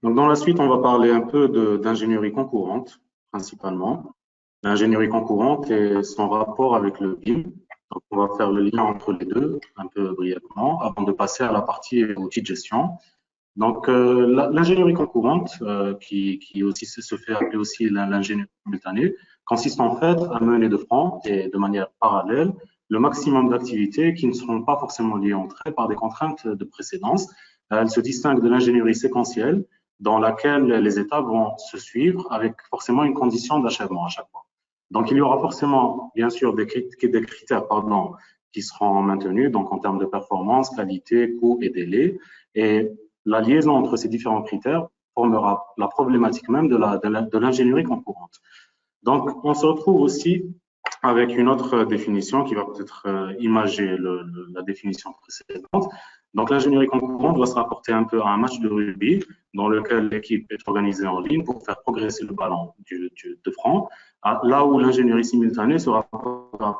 Donc, dans la suite, on va parler un peu d'ingénierie concurrente, principalement. L'ingénierie concurrente et son rapport avec le BIM. Donc, on va faire le lien entre les deux, un peu brièvement, avant de passer à la partie outils de gestion. Donc, l'ingénierie concurrente, qui aussi se fait appeler aussi l'ingénierie simultanée, consiste en fait à mener de front et de manière parallèle le maximum d'activités qui ne seront pas forcément liées entre elles par des contraintes de précédence. Elle se distingue de l'ingénierie séquentielle, dans laquelle les étapes vont se suivre avec forcément une condition d'achèvement à chaque fois. Donc, il y aura forcément, bien sûr, des critères pardon, qui seront maintenus, donc en termes de performance, qualité, coût et délai. Et la liaison entre ces différents critères formera la problématique même de l'ingénierie concurrente. Donc, on se retrouve aussi avec une autre définition qui va peut-être imager la définition précédente. Donc, l'ingénierie concurrente doit se rapporter un peu à un match de rugby dans lequel l'équipe est organisée en ligne pour faire progresser le ballon de front, là où l'ingénierie simultanée sera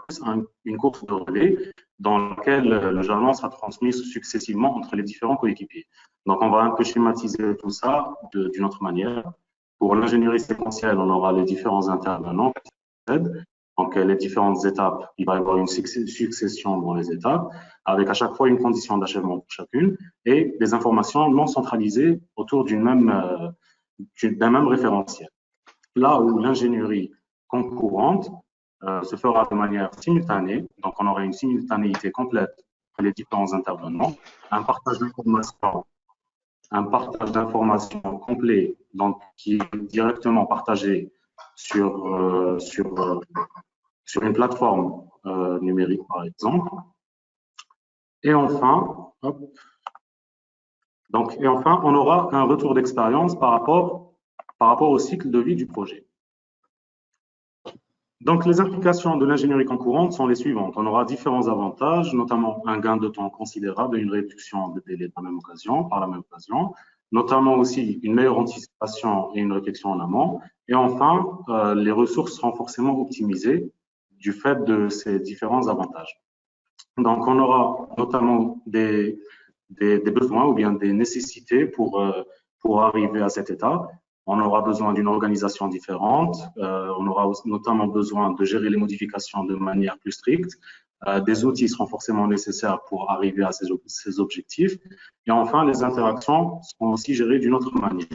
plus à une course de relais dans laquelle le jalon sera transmis successivement entre les différents coéquipiers. Donc, on va un peu schématiser tout ça d'une autre manière. Pour l'ingénierie séquentielle, on aura les différents intervenants, donc les différentes étapes. Il va y avoir une succession dans les étapes, avec à chaque fois une condition d'achèvement pour chacune et des informations non centralisées autour d'un même référentiel. Là où l'ingénierie concurrente se fera de manière simultanée, donc on aura une simultanéité complète entre les différents intervenants, un partage d'informations un partage d'informations complet, donc qui est directement partagé sur une plateforme numérique, par exemple. Et enfin, on aura un retour d'expérience par rapport au cycle de vie du projet. Donc, les implications de l'ingénierie concurrente sont les suivantes. On aura différents avantages, notamment un gain de temps considérable et une réduction de délai par la même occasion, notamment aussi une meilleure anticipation et une réflexion en amont. Et enfin, les ressources seront forcément optimisées du fait de ces différents avantages. Donc, on aura notamment des besoins ou bien des nécessités pour arriver à cet état. On aura besoin d'une organisation différente. On aura notamment besoin de gérer les modifications de manière plus stricte. Des outils seront forcément nécessaires pour arriver à ces objectifs. Et enfin, les interactions seront aussi gérées d'une autre manière.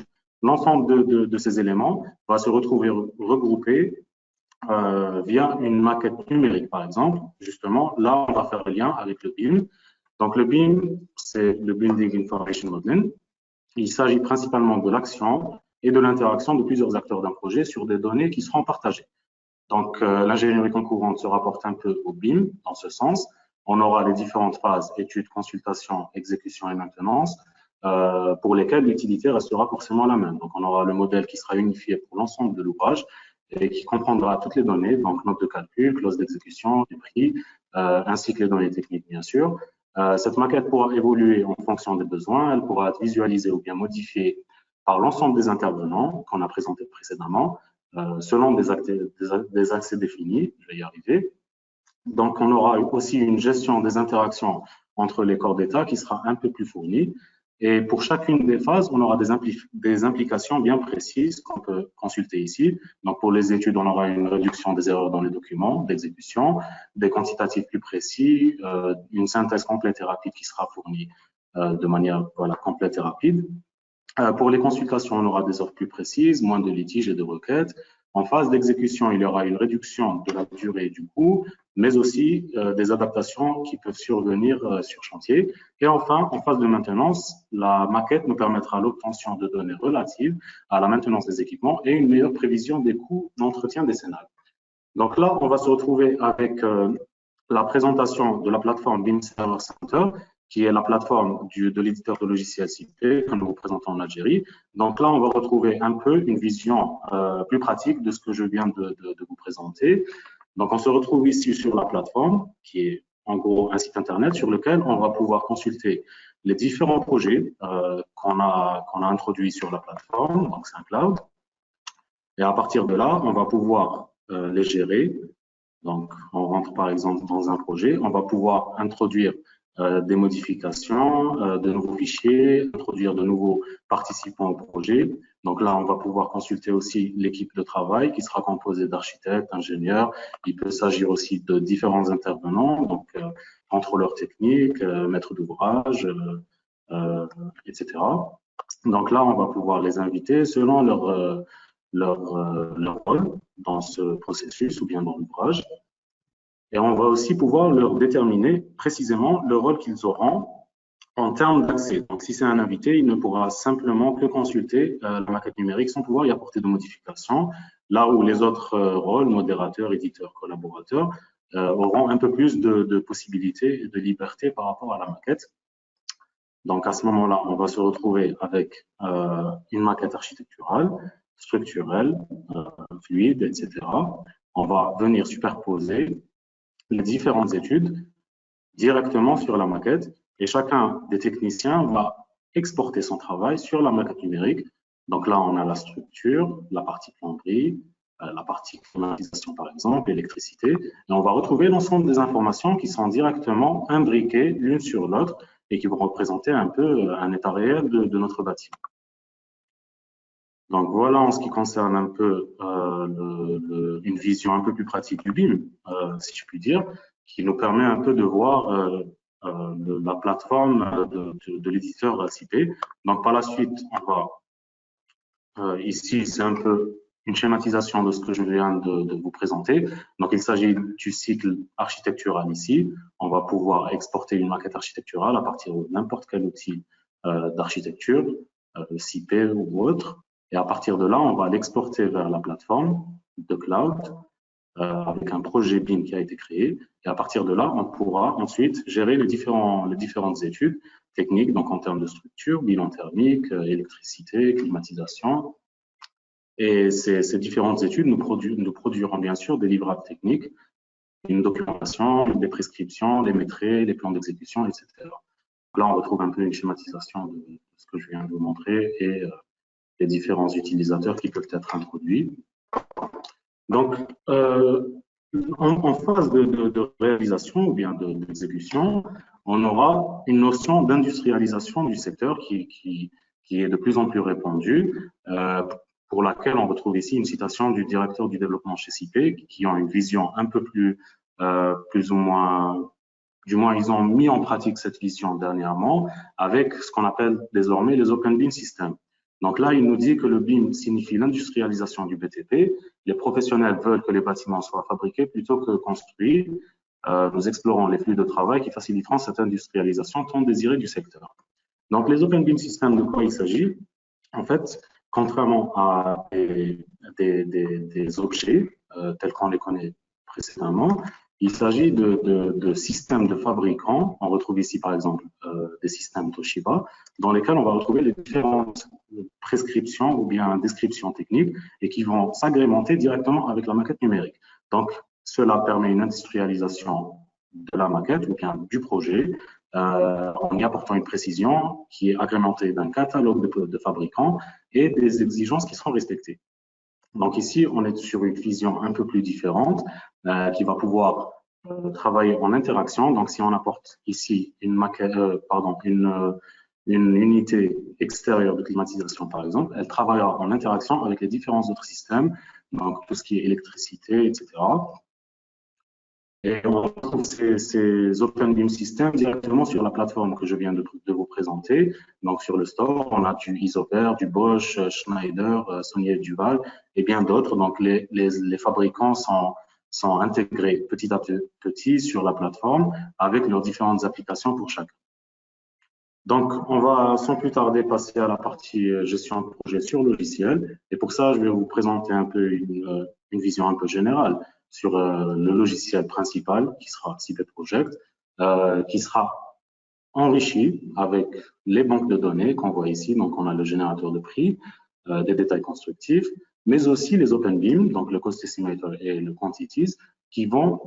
L'ensemble de ces éléments va se retrouver regroupé via une maquette numérique, par exemple. Justement, là, on va faire le lien avec le BIM. Donc, le BIM, c'est le Building Information Modeling. Il s'agit principalement de l'action et de l'interaction de plusieurs acteurs d'un projet sur des données qui seront partagées. Donc, l'ingénierie concurrente se rapporte un peu au BIM dans ce sens. On aura les différentes phases, études, consultation, exécution et maintenance, pour lesquelles l'utilité restera forcément la même. Donc, on aura le modèle qui sera unifié pour l'ensemble de l'ouvrage et qui comprendra toutes les données, donc note de calcul, clause d'exécution, les prix, ainsi que les données techniques, bien sûr. Cette maquette pourra évoluer en fonction des besoins, elle pourra être visualisée ou bien modifiée par l'ensemble des intervenants qu'on a présentés précédemment, selon des accès définis, je vais y arriver. Donc, on aura aussi une gestion des interactions entre les corps d'État qui sera un peu plus fournie. Et pour chacune des phases, on aura des implications bien précises qu'on peut consulter ici. Donc, pour les études, on aura une réduction des erreurs dans les documents d'exécution, des quantitatifs plus précis, une synthèse complète et rapide qui sera fournie de manière complète et rapide. Pour les consultations, on aura des offres plus précises, moins de litiges et de requêtes. En phase d'exécution, il y aura une réduction de la durée du coût, mais aussi des adaptations qui peuvent survenir sur chantier. Et enfin, en phase de maintenance, la maquette nous permettra l'obtention de données relatives à la maintenance des équipements et une meilleure prévision des coûts d'entretien des scénarios. Donc là, on va se retrouver avec la présentation de la plateforme BIM Server Center, qui est la plateforme de l'éditeur de logiciels cité que nous vous présentons en Algérie. Donc là, on va retrouver un peu une vision plus pratique de ce que je viens de vous présenter. Donc, on se retrouve ici sur la plateforme, qui est en gros un site internet sur lequel on va pouvoir consulter les différents projets qu'on a introduits sur la plateforme, donc c'est un cloud. Et à partir de là, on va pouvoir les gérer. Donc, on rentre par exemple dans un projet, on va pouvoir introduire des modifications, de nouveaux fichiers, introduire de nouveaux participants au projet. Donc là, on va pouvoir consulter aussi l'équipe de travail qui sera composée d'architectes, ingénieurs. Il peut s'agir aussi de différents intervenants, donc contrôleurs techniques, maîtres d'ouvrage, etc. Donc là, on va pouvoir les inviter selon leur rôle dans ce processus ou bien dans l'ouvrage. Et on va aussi pouvoir leur déterminer précisément le rôle qu'ils auront en termes d'accès. Donc, si c'est un invité, il ne pourra simplement que consulter la maquette numérique sans pouvoir y apporter de modifications, là où les autres rôles, modérateurs, éditeurs, collaborateurs, auront un peu plus de possibilités et de liberté par rapport à la maquette. Donc, à ce moment-là, on va se retrouver avec une maquette architecturale, structurelle, fluide, etc. On va venir superposer les différentes études directement sur la maquette et chacun des techniciens va exporter son travail sur la maquette numérique. Donc là, on a la structure, la partie plomberie, la partie climatisation par exemple, électricité, et on va retrouver l'ensemble des informations qui sont directement imbriquées l'une sur l'autre et qui vont représenter un peu un état réel de notre bâtiment. Donc voilà en ce qui concerne un peu une vision un peu plus pratique du BIM, si je puis dire, qui nous permet un peu de voir la plateforme de l'éditeur CIP. Donc par la suite, on va ici, c'est un peu une schématisation de ce que je viens de vous présenter. Donc il s'agit du cycle architectural ici. On va pouvoir exporter une maquette architecturale à partir de n'importe quel outil d'architecture, CIP ou autre. Et à partir de là, on va l'exporter vers la plateforme de cloud avec un projet BIM qui a été créé. Et à partir de là, on pourra ensuite gérer les différentes études techniques, donc en termes de structure, bilan thermique, électricité, climatisation. Et ces différentes études nous produiront bien sûr des livrables techniques, une documentation, des prescriptions, des maîtrises, des plans d'exécution, etc. Là, on retrouve un peu une schématisation de ce que je viens de vous montrer et les différents utilisateurs qui peuvent être introduits. Donc, en phase de réalisation ou bien d'exécution, on aura une notion d'industrialisation du secteur qui est de plus en plus répandue, pour laquelle on retrouve ici une citation du directeur du développement chez CIP, qui ont une vision un peu plus ou moins, du moins ils ont mis en pratique cette vision dernièrement, avec ce qu'on appelle désormais les Open BIM Systems. Donc là, il nous dit que le BIM signifie l'industrialisation du BTP. Les professionnels veulent que les bâtiments soient fabriqués plutôt que construits. Nous explorons les flux de travail qui faciliteront cette industrialisation tant désirée du secteur. Donc, les Open BIM Systems, de quoi il s'agit? En fait, contrairement à des objets tels qu'on les connaît précédemment, il s'agit de systèmes de fabricants. On retrouve ici, par exemple, des systèmes Toshiba, dans lesquels on va retrouver les différentes prescriptions ou bien descriptions techniques et qui vont s'agrémenter directement avec la maquette numérique. Donc, cela permet une industrialisation de la maquette ou bien du projet en y apportant une précision qui est agrémentée d'un catalogue de fabricants et des exigences qui seront respectées. Donc ici, on est sur une vision un peu plus différente qui va pouvoir travailler en interaction. Donc si on apporte ici une maquette, une unité extérieure de climatisation par exemple, elle travaillera en interaction avec les différents autres systèmes, donc tout ce qui est électricité, etc. Et on retrouve ces Open BIM Systems directement sur la plateforme que je viens de vous présenter. Donc, sur le store, on a du Isover, du Bosch, Schneider, Sony Duval et bien d'autres. Donc, les fabricants sont intégrés petit à petit sur la plateforme avec leurs différentes applications pour chacun. Donc, on va sans plus tarder passer à la partie gestion de projet sur logiciel. Et pour ça, je vais vous présenter un peu une vision un peu générale sur le logiciel principal qui sera CIP Project, qui sera enrichi avec les banques de données qu'on voit ici. Donc, on a le générateur de prix, des détails constructifs, mais aussi les Open BIM, donc le Cost Estimator et le Quantities, qui vont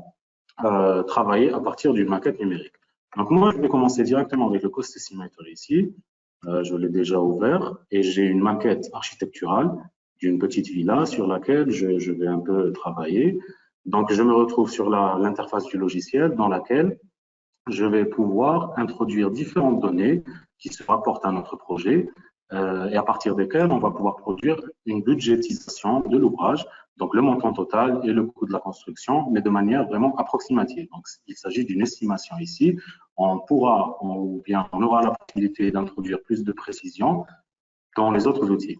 travailler à partir d'une maquette numérique. Donc, moi, je vais commencer directement avec le Cost Estimator ici. Je l'ai déjà ouvert et j'ai une maquette architecturale d'une petite villa sur laquelle je vais un peu travailler. Donc, je me retrouve sur l'interface du logiciel dans laquelle je vais pouvoir introduire différentes données qui se rapportent à notre projet et à partir desquelles on va pouvoir produire une budgétisation de l'ouvrage, donc le montant total et le coût de la construction, mais de manière vraiment approximative. Donc, il s'agit d'une estimation ici. On pourra, ou bien on aura la possibilité d'introduire plus de précision dans les autres outils.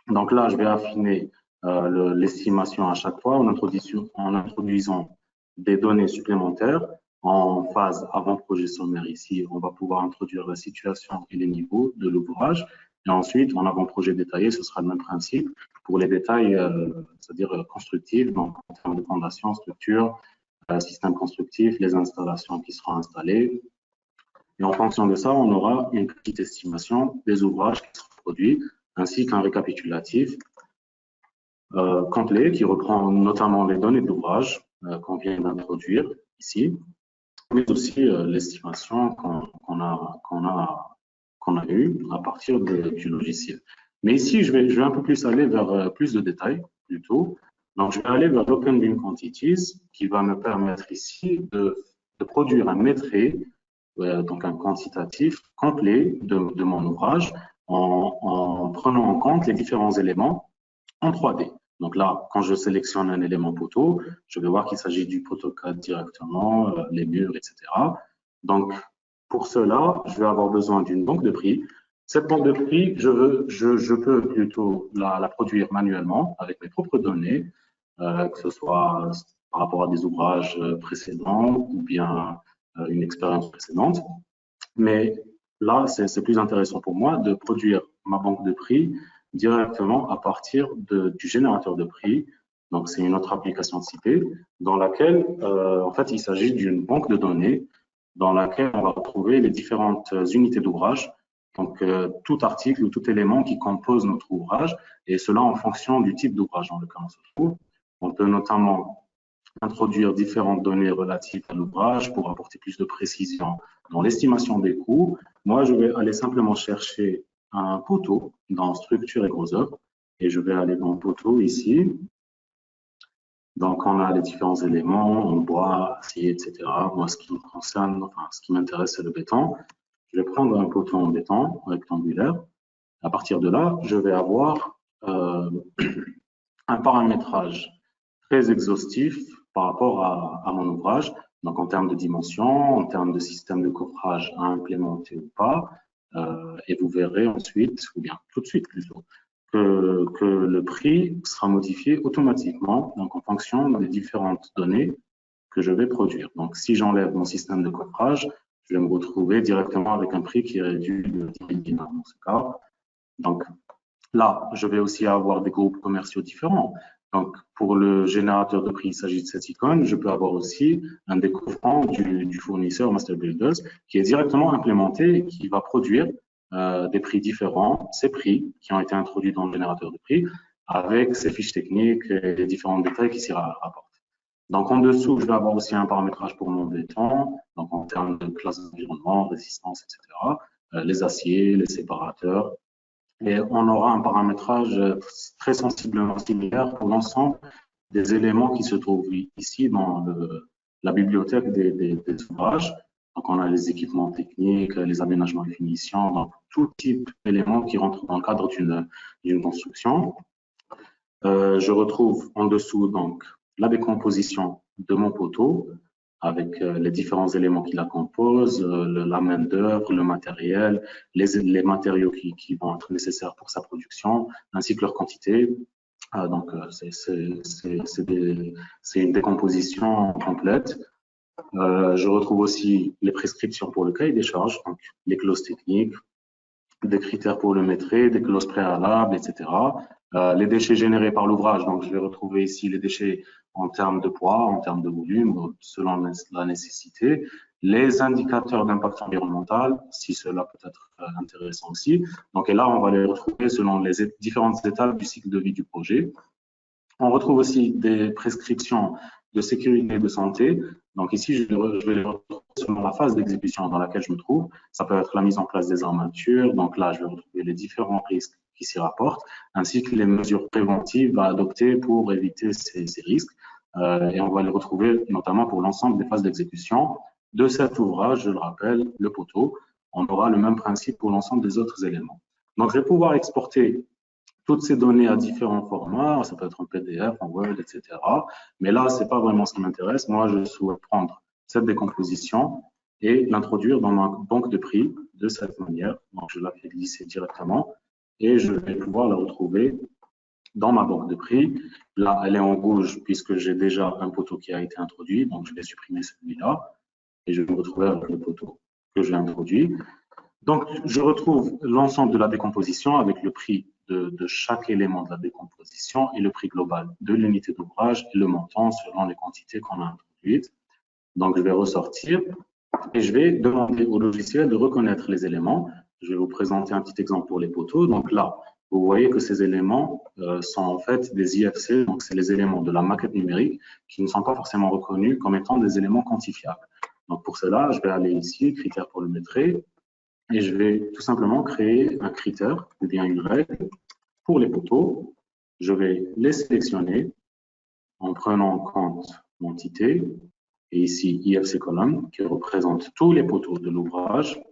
Donc là, je vais affiner l'estimation à chaque fois en introduisant des données supplémentaires en phase avant-projet sommaire. Ici, on va pouvoir introduire la situation et les niveaux de l'ouvrage. Et ensuite, en avant-projet détaillé, ce sera le même principe pour les détails, c'est-à-dire constructifs, donc en termes de fondation, structure, système constructif, les installations qui seront installées. Et en fonction de ça, on aura une petite estimation des ouvrages qui seront produits, ainsi qu'un récapitulatif complet qui reprend notamment les données d'ouvrage qu'on vient d'introduire ici, mais aussi l'estimation qu'on a eue à partir du logiciel. Mais ici, je vais un peu plus aller vers plus de détails plutôt. Donc, je vais aller vers l'Open Beam Quantities qui va me permettre ici de produire un métré, donc un quantitatif complet de mon ouvrage en prenant en compte les différents éléments en 3D. Donc là, quand je sélectionne un élément poteau, je vais voir qu'il s'agit du poteau 4 directement, les murs, etc. Donc, pour cela, je vais avoir besoin d'une banque de prix. Cette banque de prix, je peux plutôt la produire manuellement avec mes propres données, que ce soit par rapport à des ouvrages précédents ou bien une expérience précédente. Mais là, c'est plus intéressant pour moi de produire ma banque de prix directement à partir du générateur de prix. Donc, c'est une autre application citée dans laquelle, en fait, il s'agit d'une banque de données dans laquelle on va retrouver les différentes unités d'ouvrage, donc tout article ou tout élément qui compose notre ouvrage, et cela en fonction du type d'ouvrage dans lequel on se trouve. On peut notamment introduire différentes données relatives à l'ouvrage pour apporter plus de précision dans l'estimation des coûts. Moi, je vais aller simplement chercher un poteau dans structure et gros œuvre et je vais aller dans le poteau ici. Donc, on a les différents éléments en bois, acier, etc. Moi, ce qui me concerne, enfin, ce qui m'intéresse, c'est le béton. Je vais prendre un poteau en béton rectangulaire. À partir de là, je vais avoir un paramétrage très exhaustif par rapport à mon ouvrage. Donc, en termes de dimension, en termes de système de coffrage à implémenter ou pas. Et vous verrez ensuite, ou bien tout de suite plutôt, que le prix sera modifié automatiquement, donc en fonction des différentes données que je vais produire. Donc, si j'enlève mon système de coffrage, je vais me retrouver directement avec un prix qui est réduit de 10 000 dinars dans ce cas. Donc, là, je vais aussi avoir des groupes commerciaux différents. Donc, pour le générateur de prix, il s'agit de cette icône. Je peux avoir aussi un découvrant du fournisseur Master Builders qui est directement implémenté et qui va produire des prix différents, ces prix qui ont été introduits dans le générateur de prix avec ses fiches techniques et les différents détails qui s'y rapportent. Donc, en dessous, je vais avoir aussi un paramétrage pour mon béton, donc en termes de classe d'environnement, résistance, etc. Les aciers, les séparateurs. Et on aura un paramétrage très sensiblement similaire pour l'ensemble des éléments qui se trouvent ici dans la bibliothèque des ouvrages. Donc, on a les équipements techniques, les aménagements et finitions, donc tout type d'éléments qui rentrent dans le cadre d'une construction. Je retrouve en dessous donc la décomposition de mon poteau avec les différents éléments qui la composent, la main-d'œuvre, le matériel, les matériaux qui vont être nécessaires pour sa production, ainsi que leur quantité. Donc, c'est une décomposition complète. Je retrouve aussi les prescriptions pour le cahier des charges, donc les clauses techniques, des critères pour le métré, des clauses préalables, etc. Les déchets générés par l'ouvrage, donc je vais retrouver ici les déchets en termes de poids, en termes de volume, selon la nécessité. Les indicateurs d'impact environnemental, si cela peut être intéressant aussi. Donc, et là, on va les retrouver selon les différentes étapes du cycle de vie du projet. On retrouve aussi des prescriptions de sécurité et de santé. Donc ici, je vais les retrouver selon la phase d'exécution dans laquelle je me trouve. Ça peut être la mise en place des armatures. Donc là, je vais retrouver les différents risques qui s'y rapportent, ainsi que les mesures préventives à adopter pour éviter ces risques. Et on va les retrouver notamment pour l'ensemble des phases d'exécution. de cet ouvrage, je le rappelle, le poteau. On aura le même principe pour l'ensemble des autres éléments. Donc, je vais pouvoir exporter toutes ces données à différents formats, ça peut être en PDF, en Word, etc. Mais là, c'est pas vraiment ce qui m'intéresse. Moi, je souhaite prendre cette décomposition et l'introduire dans ma banque de prix de cette manière. Donc, je la fais glisser directement et je vais pouvoir la retrouver dans ma banque de prix. Là, elle est en rouge puisque j'ai déjà un poteau qui a été introduit. Donc, je vais supprimer celui-là et je vais me retrouver avec le poteau que j'ai introduit. Donc, je retrouve l'ensemble de la décomposition avec le prix de chaque élément de la décomposition et le prix global de l'unité d'ouvrage et le montant selon les quantités qu'on a introduites. Donc, je vais ressortir et je vais demander au logiciel de reconnaître les éléments. Je vais vous présenter un petit exemple pour les poteaux. Donc là, vous voyez que ces éléments sont en fait des IFC, donc c'est les éléments de la maquette numérique qui ne sont pas forcément reconnus comme étant des éléments quantifiables. Donc pour cela, je vais aller ici, critères pour le métrer, et je vais tout simplement créer un critère ou bien une règle pour les poteaux. Je vais les sélectionner en prenant en compte l'entité et ici IFC colonne qui représente tous les poteaux de l'ouvrage.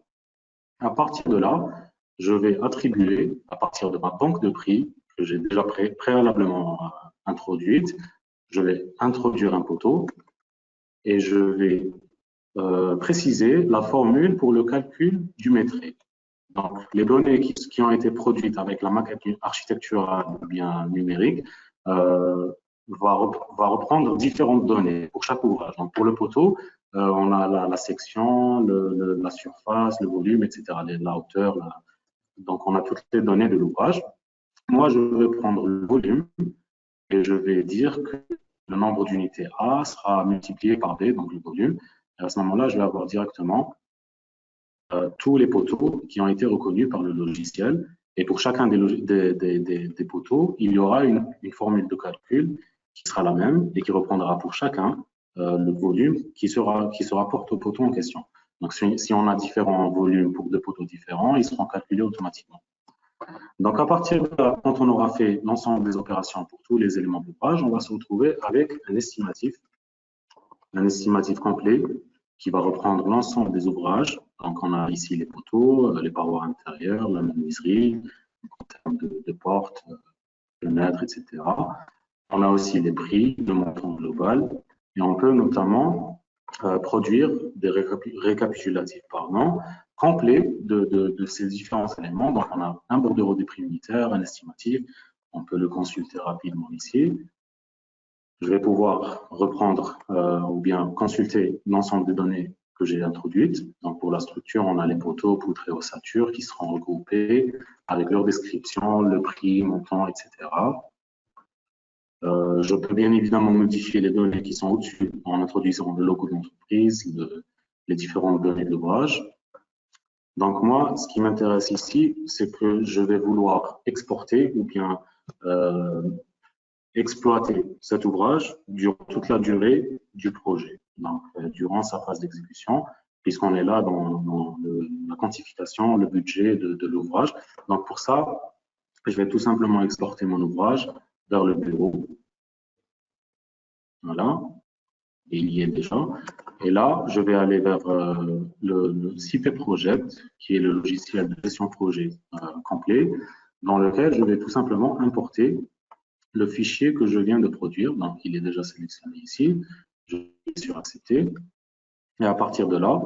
À partir de là, je vais attribuer, à partir de ma banque de prix que j'ai déjà préalablement introduite, je vais introduire un poteau et je vais préciser la formule pour le calcul du métré. Donc, les données qui ont été produites avec la maquette architecturale ou bien numérique va reprendre différentes données pour chaque ouvrage. Donc, pour le poteau, on a la section, la surface, le volume, etc., la hauteur. Donc, on a toutes les données de l'ouvrage. Moi, je vais prendre le volume et je vais dire que le nombre d'unités A sera multiplié par B, donc le volume. Et à ce moment-là, je vais avoir directement tous les poteaux qui ont été reconnus par le logiciel. Et pour chacun des poteaux, il y aura une formule de calcul qui sera la même et qui reprendra pour chacun le volume qui se rapporte au poteau en question. Donc, si on a différents volumes pour deux poteaux différents, ils seront calculés automatiquement. Donc, à partir de là, quand on aura fait l'ensemble des opérations pour tous les éléments d'ouvrage, on va se retrouver avec un estimatif complet qui va reprendre l'ensemble des ouvrages. Donc, on a ici les poteaux, les parois intérieures, la menuiserie, en termes de portes, fenêtres, etc. On a aussi les prix, le montant global, et on peut notamment produire des récapitulatifs complets de ces différents éléments. Donc, on a un bordereau des prix unitaires, un estimatif, on peut le consulter rapidement ici. Je vais pouvoir reprendre ou bien consulter l'ensemble des données que j'ai introduites. Donc, pour la structure, on a les poteaux, poutres et ossatures qui seront regroupés avec leur description, le prix, montant, etc. Je peux bien évidemment modifier les données qui sont au-dessus en introduisant le logo de l'entreprise, les différentes données de l'ouvrage. Donc, moi, ce qui m'intéresse ici, c'est que je vais vouloir exporter ou bien exploiter cet ouvrage durant toute la durée du projet, donc durant sa phase d'exécution, puisqu'on est là dans la quantification, le budget de l'ouvrage. Donc pour ça, je vais tout simplement exporter mon ouvrage vers le bureau. Voilà, il y est déjà. Et là, je vais aller vers le CP Project, qui est le logiciel de gestion projet complet, dans lequel je vais tout simplement importer le fichier que je viens de produire. Donc, il est déjà sélectionné ici. Je clique sur accepter. Et à partir de là,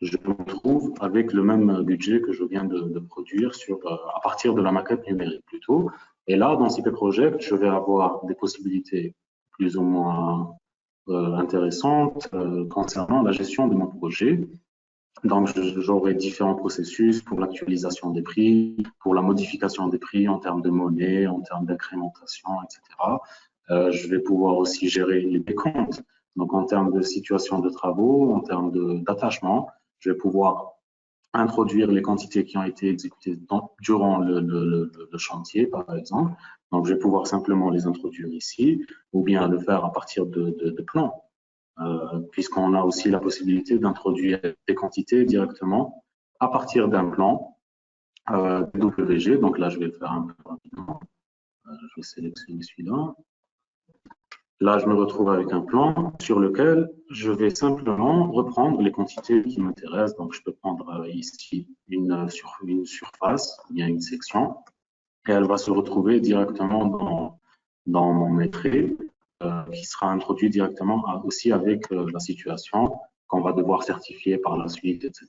je me retrouve avec le même budget que je viens de produire à partir de la maquette numérique plutôt. Et là, dans CP Project, je vais avoir des possibilités plus ou moins intéressantes concernant la gestion de mon projet. Donc, j'aurai différents processus pour l'actualisation des prix, pour la modification des prix en termes de monnaie, en termes d'incrémentation, etc. Je vais pouvoir aussi gérer les décomptes. Donc, en termes de situation de travaux, en termes d'attachement, je vais pouvoir introduire les quantités qui ont été exécutées durant le chantier, par exemple. Donc, je vais pouvoir simplement les introduire ici ou bien le faire à partir de plans. Puisqu'on a aussi la possibilité d'introduire des quantités directement à partir d'un plan WG. Donc là, je vais le faire un peu rapidement. Je vais sélectionner celui-là. Là, je me retrouve avec un plan sur lequel je vais simplement reprendre les quantités qui m'intéressent. Donc, je peux prendre ici une surface, bien une section, et elle va se retrouver directement dans mon métré, qui sera introduit directement aussi avec la situation qu'on va devoir certifier par la suite, etc.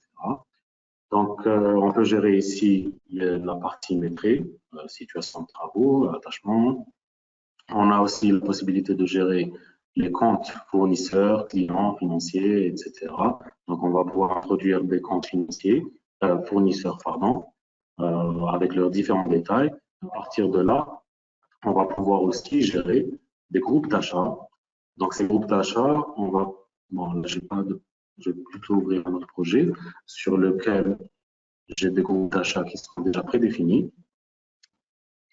Donc, on peut gérer ici la partie métrée, situation de travaux, attachement. On a aussi la possibilité de gérer les comptes fournisseurs, clients, financiers, etc. Donc, on va pouvoir introduire des comptes financiers, fournisseurs, pardon, avec leurs différents détails. À partir de là, on va pouvoir aussi gérer des groupes d'achat. Donc, ces groupes d'achat, bon, là, je vais plutôt ouvrir un autre projet sur lequel j'ai des groupes d'achat qui sont déjà prédéfinis.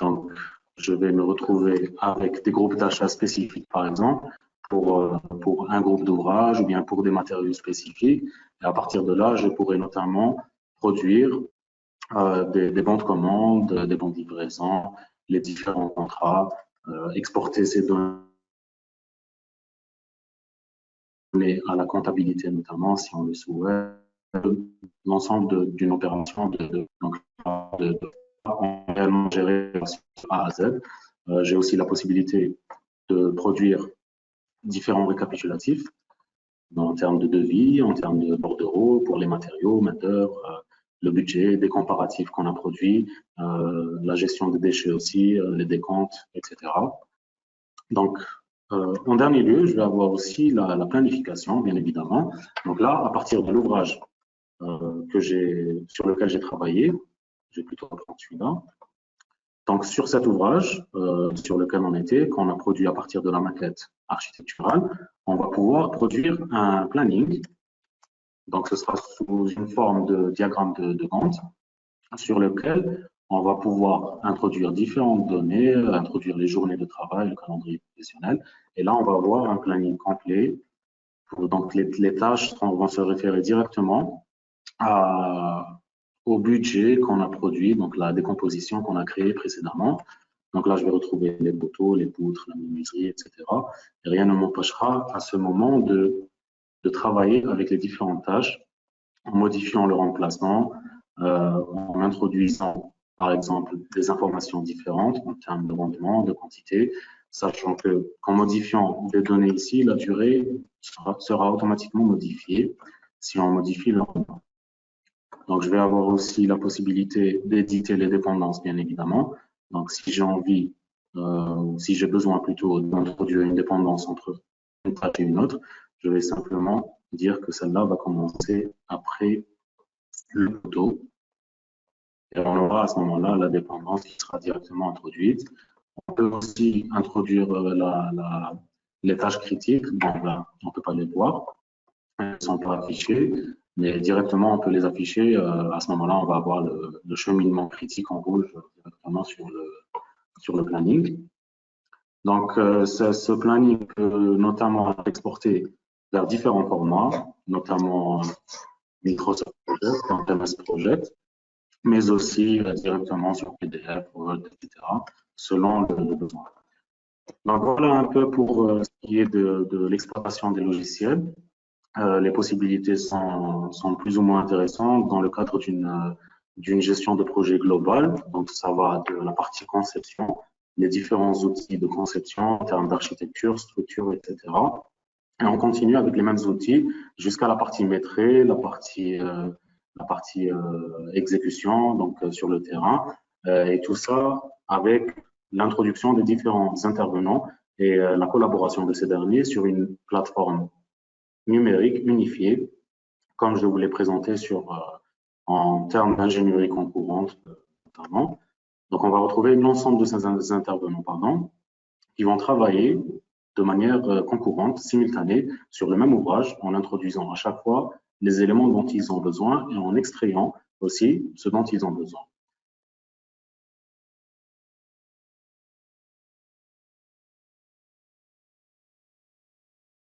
Donc, je vais me retrouver avec des groupes d'achat spécifiques, par exemple, pour un groupe d'ouvrages ou bien pour des matériaux spécifiques. Et à partir de là, je pourrais notamment produire des bons de commande, des bons de livraison, les différents contrats, exporter ces données à la comptabilité notamment, si on le souhaite, l'ensemble d'une opération de réellement gérer A à Z. J'ai aussi la possibilité de produire différents récapitulatifs en termes de devis, en termes de bordereaux pour les matériaux, main-d'œuvre, le budget, des comparatifs qu'on a produits, la gestion des déchets aussi, les décomptes, etc. Donc, en dernier lieu, je vais avoir aussi la planification, bien évidemment. Donc là, à partir de l'ouvrage sur lequel j'ai travaillé, j'ai plutôt reprendre celui-là. Donc, sur cet ouvrage sur lequel on était, qu'on a produit à partir de la maquette architecturale, on va pouvoir produire un planning. Donc, ce sera sous une forme de diagramme de Gantt sur lequel on va pouvoir introduire différentes données, introduire les journées de travail, le calendrier professionnel. Et là, on va avoir un planning complet. Donc, les tâches vont se référer directement au budget qu'on a produit, donc la décomposition qu'on a créée précédemment. Donc là, je vais retrouver les poteaux, les poutres, la menuiserie, etc. Et rien ne m'empêchera à ce moment de travailler avec les différentes tâches en modifiant leur emplacement, en introduisant, par exemple, des informations différentes en termes de rendement, de quantité, sachant qu'en modifiant des données ici, la durée sera automatiquement modifiée si on modifie le rendement. Donc, je vais avoir aussi la possibilité d'éditer les dépendances, bien évidemment. Donc, si j'ai envie, si j'ai besoin plutôt d'introduire une dépendance entre une tâche et une autre, je vais simplement dire que celle-là va commencer après le poteau. Et on aura à ce moment-là la dépendance qui sera directement introduite. On peut aussi introduire les tâches critiques. Bon, là, on ne peut pas les voir. Elles ne sont pas affichées, mais directement, on peut les afficher. À ce moment-là, on va avoir le cheminement critique en rouge directement sur le planning. Donc, ce planning peut notamment être exporté vers différents formats, notamment Microsoft Project, MS Project, mais aussi directement sur PDF, Word, etc., selon le besoin. Donc, voilà un peu pour ce qui est de l'exploitation des logiciels. Les possibilités sont plus ou moins intéressantes dans le cadre d'une gestion de projet global. Donc, ça va de la partie conception, les différents outils de conception en termes d'architecture, structure, etc. Et on continue avec les mêmes outils jusqu'à la partie métrée, la partie exécution, donc sur le terrain, et tout ça avec l'introduction des différents intervenants et la collaboration de ces derniers sur une plateforme numérique unifiée, comme je vous l'ai présenté en termes d'ingénierie concurrente notamment. Donc, on va retrouver l'ensemble de ces intervenants, qui vont travailler de manière concurrente, simultanée, sur le même ouvrage, en introduisant à chaque fois les éléments dont ils ont besoin et en extrayant aussi ce dont ils ont besoin.